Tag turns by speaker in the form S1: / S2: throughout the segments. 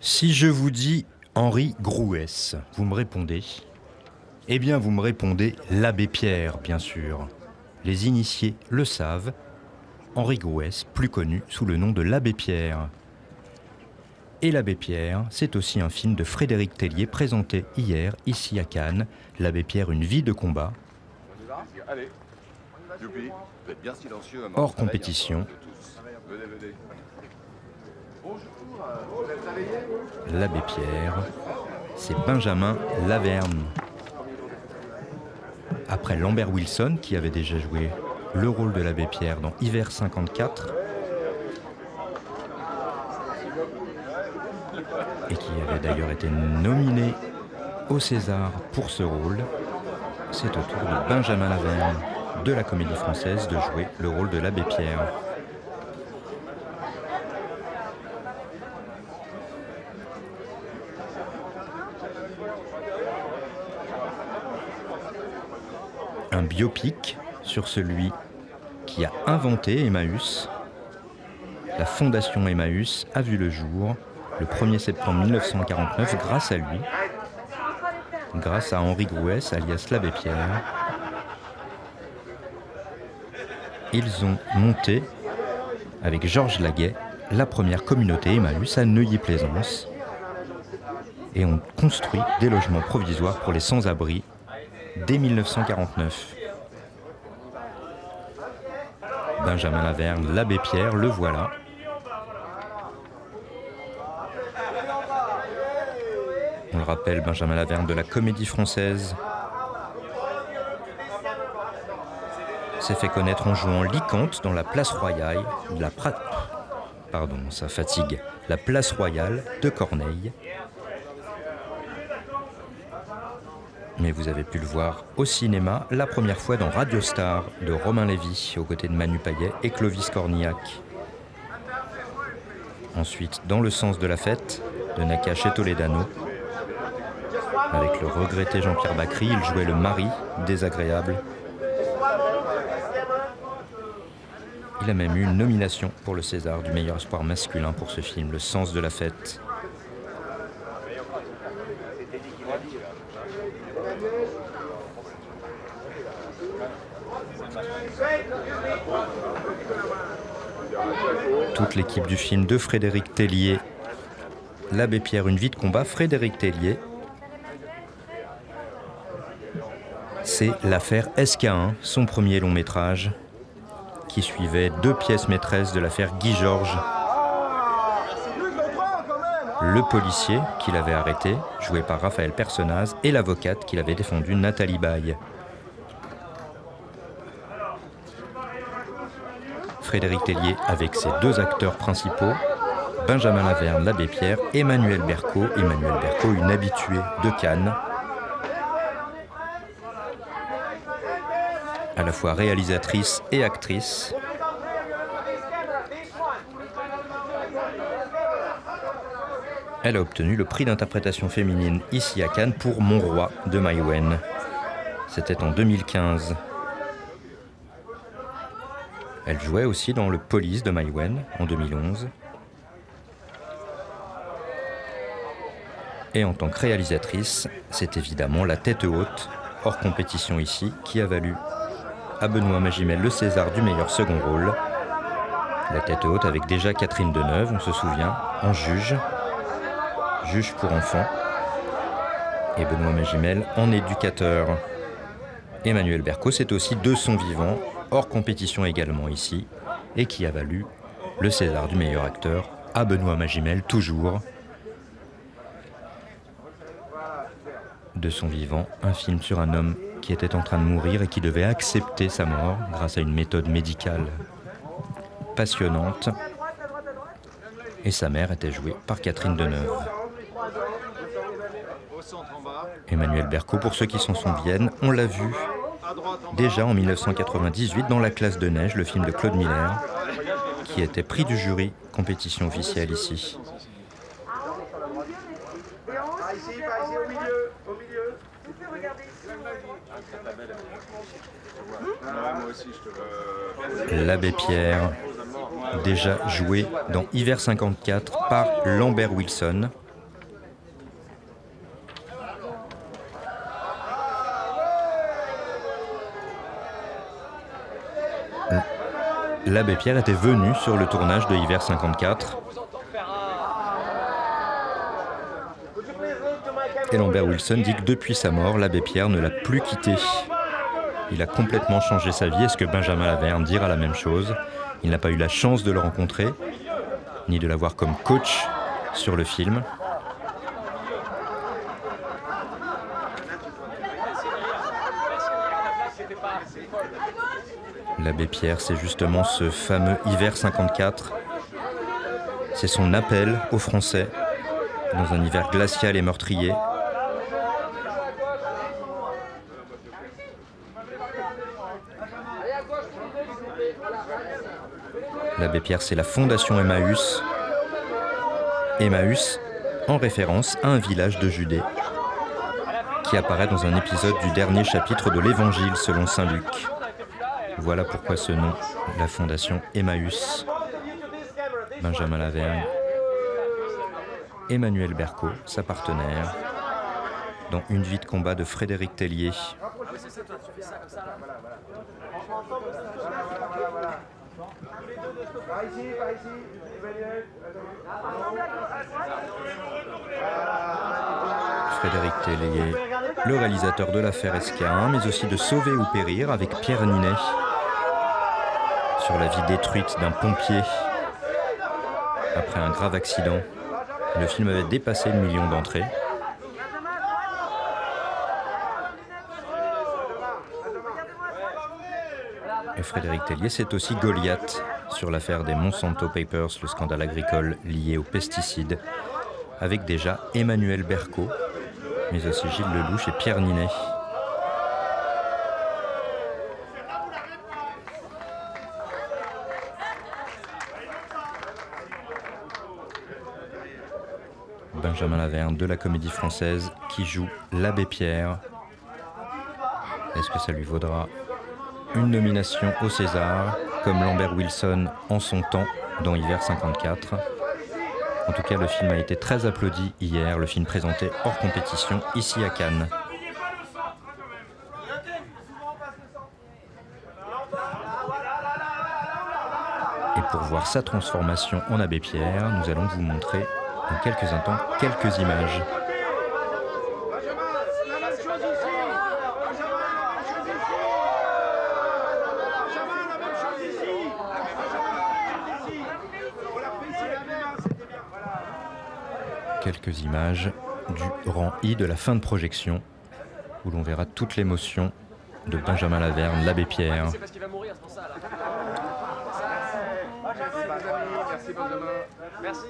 S1: Si je vous dis Henri Grouès, vous me répondez? Eh bien, vous me répondez l'abbé Pierre, bien sûr. Les initiés le savent. Henri Grouès, plus connu sous le nom de l'abbé Pierre. Et l'abbé Pierre, c'est aussi un film de Frédéric Tellier présenté hier, ici à Cannes. L'abbé Pierre, une vie de combat. Hors compétition. L'abbé Pierre, c'est Benjamin Laverne. Après Lambert Wilson, qui avait déjà joué le rôle de l'abbé Pierre dans Hiver 54, et qui avait d'ailleurs été nominé au César pour ce rôle, c'est au tour de Benjamin Laverne de la Comédie Française de jouer le rôle de l'abbé Pierre. Un biopic sur celui qui a inventé Emmaüs. La fondation Emmaüs a vu le jour le 1er septembre 1949 grâce à lui, grâce à Henri Grouès, alias l'abbé Pierre. Ils ont monté, avec Georges Laguet, la première communauté Emmaüs à Neuilly-Plaisance et ont construit des logements provisoires pour les sans-abri dès 1949. Benjamin Laverne, l'abbé Pierre, le voilà. On le rappelle, Benjamin Laverne de la Comédie Française s'est fait connaître en jouant Lycante dans la Place Royale, la Place Royale de Corneille. Mais vous avez pu le voir au cinéma la première fois dans Radio Star de Romain Lévy, aux côtés de Manu Payet et Clovis Cornillac. Ensuite, dans Le sens de la fête de Nakache et Toledano. Avec le regretté Jean-Pierre Bacry, il jouait le mari désagréable. Il a même eu une nomination pour le César du meilleur espoir masculin pour ce film, Le sens de la fête. Toute l'équipe du film de Frédéric Tellier, l'abbé Pierre, une vie de combat. Frédéric Tellier, c'est l'affaire SK1, son premier long métrage, qui suivait deux pièces maîtresses de l'affaire Guy Georges. Le policier qu'il avait arrêté, joué par Raphaël Personnaz, et l'avocate qu'il avait défendue, Nathalie Baye. Frédéric Tellier avec ses deux acteurs principaux, Benjamin Laverne, l'abbé Pierre, Emmanuelle Berco, une habituée de Cannes, à la fois réalisatrice et actrice. Elle a obtenu le prix d'interprétation féminine ici à Cannes pour Mon Roi de Maïwenn. C'était en 2015. Elle jouait aussi dans Le Police de Maïwenn en 2011. Et en tant que réalisatrice, c'est évidemment La Tête haute, hors compétition ici, qui a valu à Benoît Magimel le César du meilleur second rôle. La Tête haute avec déjà Catherine Deneuve, on se souvient, en juge pour enfants, et Benoît Magimel en éducateur. Emmanuelle Berco, c'est aussi De son vivant, hors compétition également ici, et qui a valu le César du meilleur acteur à Benoît Magimel, toujours. De son vivant, un film sur un homme qui était en train de mourir et qui devait accepter sa mort grâce à une méthode médicale passionnante. Et sa mère était jouée par Catherine Deneuve. Emmanuelle Berco, pour ceux qui s'en souviennent, on l'a vu déjà en 1998 dans La classe de neige, le film de Claude Miller, qui était prix du jury, compétition officielle ici. L'abbé Pierre, déjà joué dans Hiver 54 par Lambert Wilson, l'abbé Pierre était venu sur le tournage de Hiver 54. Et Lambert Wilson dit que depuis sa mort, l'abbé Pierre ne l'a plus quitté. Il a complètement changé sa vie. Est-ce que Benjamin Laverne dira la même chose? Il n'a pas eu la chance de le rencontrer, ni de l'avoir comme coach sur le film. L'abbé Pierre, c'est justement ce fameux Hiver 54. C'est son appel aux Français dans un hiver glacial et meurtrier. L'abbé Pierre, c'est la fondation Emmaüs. Emmaüs, en référence à un village de Judée, qui apparaît dans un épisode du dernier chapitre de l'Évangile selon saint Luc. Voilà pourquoi ce nom, la fondation Emmaüs. Benjamin Laverne, Emmanuel Berco, sa partenaire, dans Une vie de combat de Frédéric Tellier. Frédéric Tellier, le réalisateur de l'affaire Esquin, mais aussi de Sauver ou périr avec Pierre Ninet, sur la vie détruite d'un pompier après un grave accident. Le film avait dépassé le million d'entrées. Et Frédéric Tellier, c'est aussi Goliath sur l'affaire des Monsanto Papers, le scandale agricole lié aux pesticides, avec déjà Emmanuel Berco, mais aussi Gilles Lelouch et Pierre Ninet. Benjamin Laverne de la Comédie Française qui joue l'abbé Pierre. Est-ce que ça lui vaudra une nomination au César, comme Lambert Wilson en son temps dans Hiver 54? En tout cas, le film a été très applaudi hier, le film présenté hors compétition ici à Cannes. Et pour voir sa transformation en abbé Pierre, nous allons vous montrer dans quelques instants quelques images. Quelques images du rang I de la fin de projection, où l'on verra toute l'émotion de Benjamin Laverne, l'abbé Pierre.
S2: C'est parce qu'il va mourir, c'est pour ça. Merci Benjamin. Merci.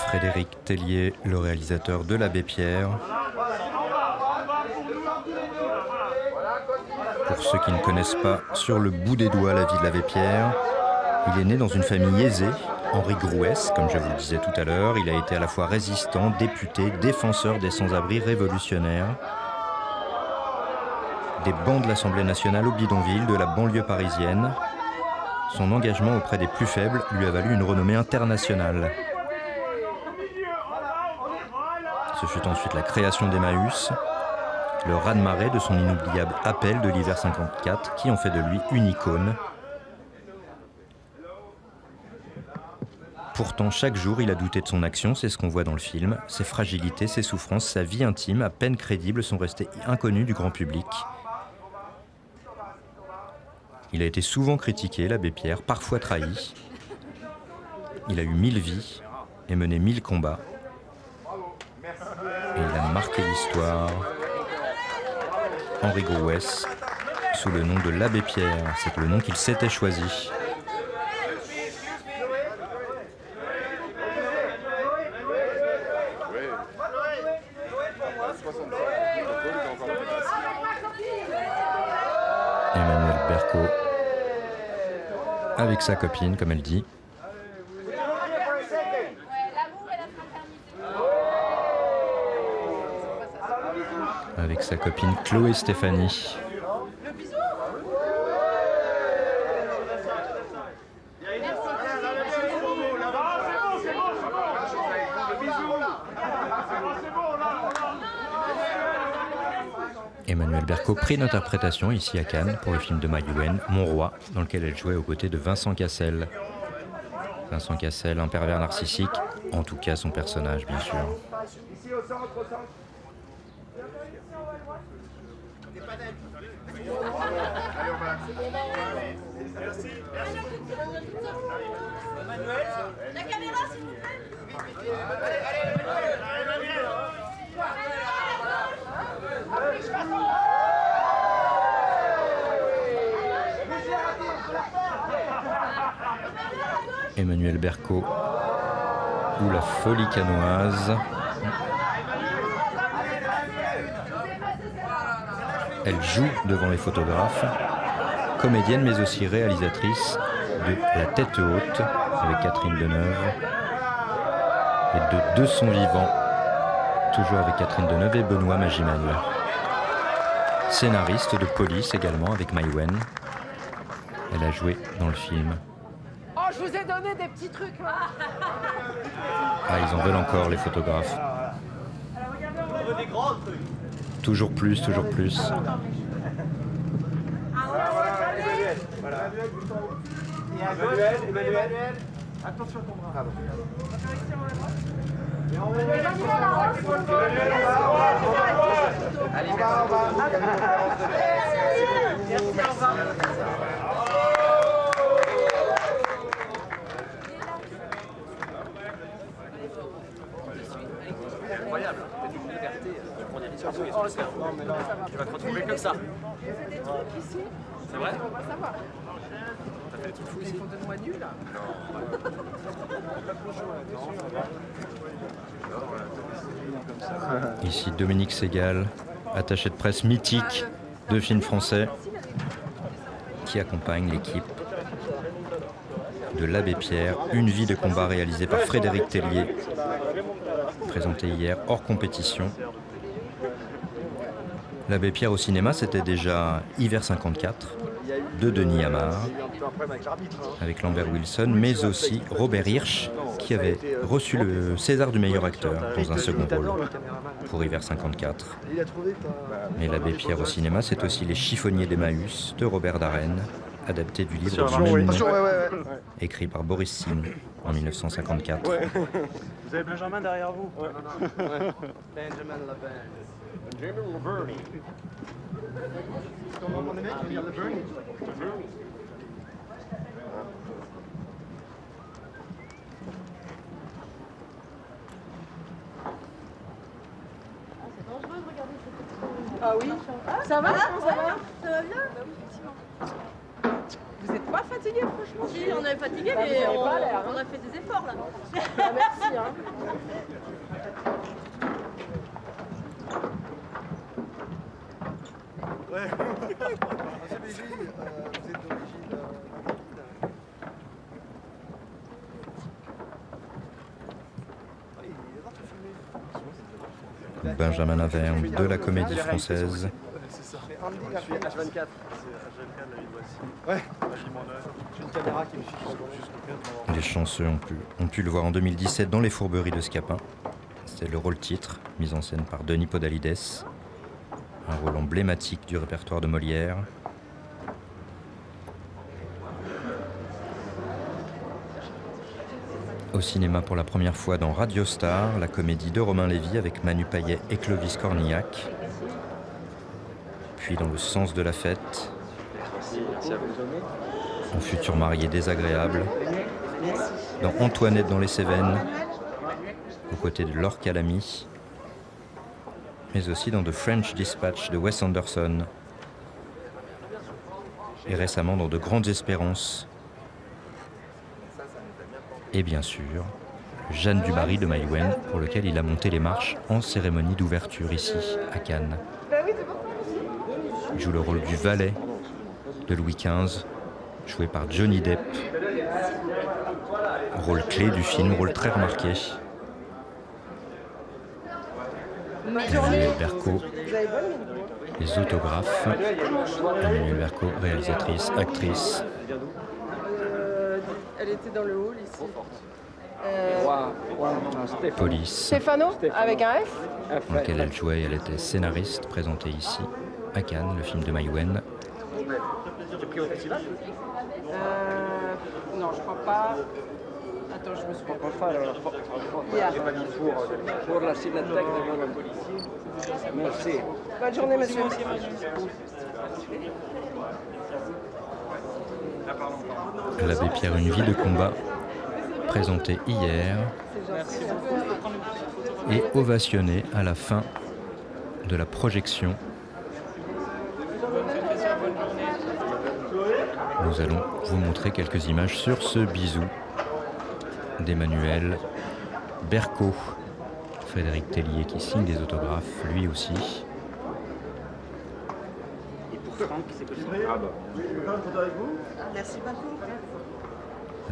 S1: Frédéric Tellier, le réalisateur de l'abbé Pierre. Pour ceux qui ne connaissent pas sur le bout des doigts la vie de l'abbé Pierre, il est né dans une famille aisée, Henri Grouès, comme je vous le disais tout à l'heure. Il a été à la fois résistant, député, défenseur des sans-abri révolutionnaires, des bancs de l'Assemblée nationale au bidonville, de la banlieue parisienne. Son engagement auprès des plus faibles lui a valu une renommée internationale. Ce fut ensuite la création d'Emmaüs, le raz-de-marée de son inoubliable appel de l'hiver 54 qui en fait de lui une icône. Pourtant, chaque jour, il a douté de son action, c'est ce qu'on voit dans le film. Ses fragilités, ses souffrances, sa vie intime, à peine crédible, sont restées inconnues du grand public. Il a été souvent critiqué, l'abbé Pierre, parfois trahi. Il a eu 1000 vies et mené 1000 combats. Et il a marqué l'histoire. Henri Grouès, sous le nom de l'abbé Pierre, c'est le nom qu'il s'était choisi. Emmanuel Berco, avec sa copine, comme elle dit. Avec sa copine Chloé Stéphanie. Emmanuelle Berco prit l'interprétation ici à Cannes pour le film de Mai Wen, Mon Roi, dans lequel elle jouait aux côtés de Vincent Cassel. Vincent Cassel, un pervers narcissique, en tout cas son personnage, bien sûr.
S3: Ici au centre, au centre. Merci. Emmanuel, la caméra, s'il vous plaît.
S1: Emmanuelle Berco ou la folie canoise. Elle joue devant les photographes, comédienne mais aussi réalisatrice de La Tête Haute avec Catherine Deneuve et de Deux Sons Vivants, toujours avec Catherine Deneuve et Benoît Magimel. Scénariste de Police également avec Mai Wen. Elle a joué dans le film.
S4: Oh, je vous ai donné des petits trucs.
S1: Ah, ils en veulent encore, les photographes. Toujours plus, toujours plus.
S3: Emmanuel. Attention à ton bras.
S2: Allez, merci. Incroyable, t'as une liberté, tu prends des risques, tu vas te retrouver comme ça. C'est vrai? T'as fait des trucs fous ici?
S4: De moi nul.
S1: Ici Dominique Segal, attaché de presse mythique de films français, qui accompagne l'équipe de l'Abbé Pierre, une vie de combat réalisée par Frédéric Tellier, présenté hier hors compétition. L'Abbé Pierre au cinéma, c'était déjà Hiver 54 de Denis Amar, avec Lambert Wilson, mais aussi Robert Hirsch, qui avait reçu le César du meilleur acteur dans un second rôle pour Hiver 54. Mais l'Abbé Pierre au cinéma, c'est aussi Les Chiffonniers d'Emmaüs de Robert Darène, adapté du livre du même nom, écrit par Boris Sim en 1954.
S5: Vous avez Benjamin derrière vous?
S2: Benjamin Laverne. Benjamin Laverne.
S3: Comment on est mec? Il y a le Bernie.
S4: Ah oui. Ça va? Ça va? Ça va bien? Vous n'êtes pas fatigué, franchement?
S6: Si, on est fatigué,
S4: Bah,
S6: mais
S4: vous avez pas l'air, hein.
S6: on a fait des efforts là.
S4: Ah, merci. Hein.
S1: Benjamin Laverne de la Comédie Française.
S2: H24.
S3: Ouais. J'ai une caméra qui me suit.
S1: Les chanceux ont pu le voir en 2017 dans Les Fourberies de Scapin. C'était le rôle titre, mis en scène par Denis Podalides. Un rôle emblématique du répertoire de Molière. Au cinéma pour la première fois dans Radio Star, la comédie de Romain Lévy avec Manu Payet et Clovis Cornillac. Puis dans Le Sens de la fête, son futur marié désagréable. Dans Antoinette dans les Cévennes, aux côtés de Laure Calamy. Mais aussi dans The French Dispatch de Wes Anderson. Et récemment dans De Grandes Espérances. Et bien sûr, Jeanne du Barry de Mai Wen, pour lequel il a monté les marches en cérémonie d'ouverture ici, à Cannes. Il joue le rôle du valet de Louis XV, joué par Johnny Depp. Rôle clé du film, rôle très remarqué. Emmanuel Berco,
S4: Vous avez bonne mine.
S1: les autographes. Emmanuel Berco, réalisatrice, actrice.
S4: Elle était dans le hall ici.
S1: Police,
S4: Stefano, avec un F.
S1: dans lequel elle jouait. Elle était scénariste, présentée ici à Cannes, le film de Maïwenn.
S2: T'es pris au festival?
S4: Non, je crois pas. Attends, je me souviens pas.
S2: J'ai pas mis pour la cinémathèque devant le policier. Merci.
S4: Bonne journée, monsieur.
S1: L'abbé Pierre, une vie de combat, présentée hier et ovationnée à la fin de la projection. Nous allons vous montrer quelques images sur ce bisou d'Emmanuel Berco. Frédéric Tellier qui signe des autographes, lui aussi.
S4: Merci beaucoup.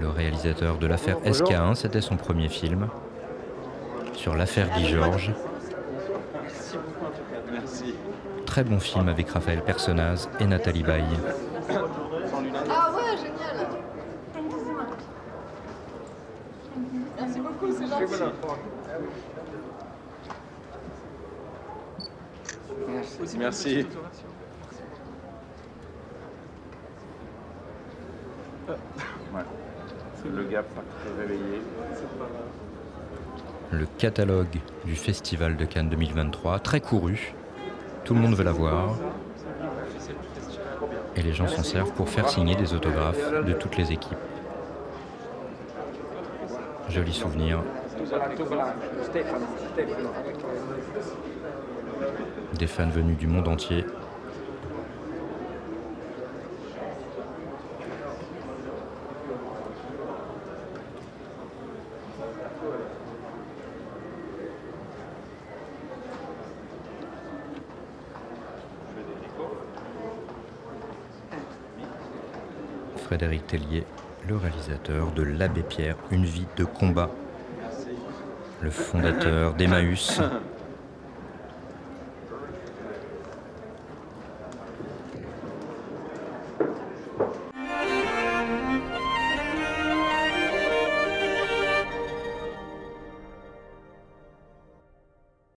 S1: Le réalisateur de l'affaire SK1, c'était son premier film. Sur l'affaire Guy Georges. Très bon film avec Raphaël Personnaz et Nathalie Baye.
S4: Ah ouais, génial. Merci beaucoup, c'est gentil.
S3: Merci. Ouais. Le gars pas très réveillé.
S1: Le catalogue du Festival de Cannes 2023, très couru. Tout le monde veut la voir. Et les gens s'en servent pour faire signer des autographes de toutes les équipes. Joli souvenir. Des fans venus du monde entier. Frédéric Tellier, le réalisateur de l'Abbé Pierre, une vie de combat. Le fondateur d'Emmaüs,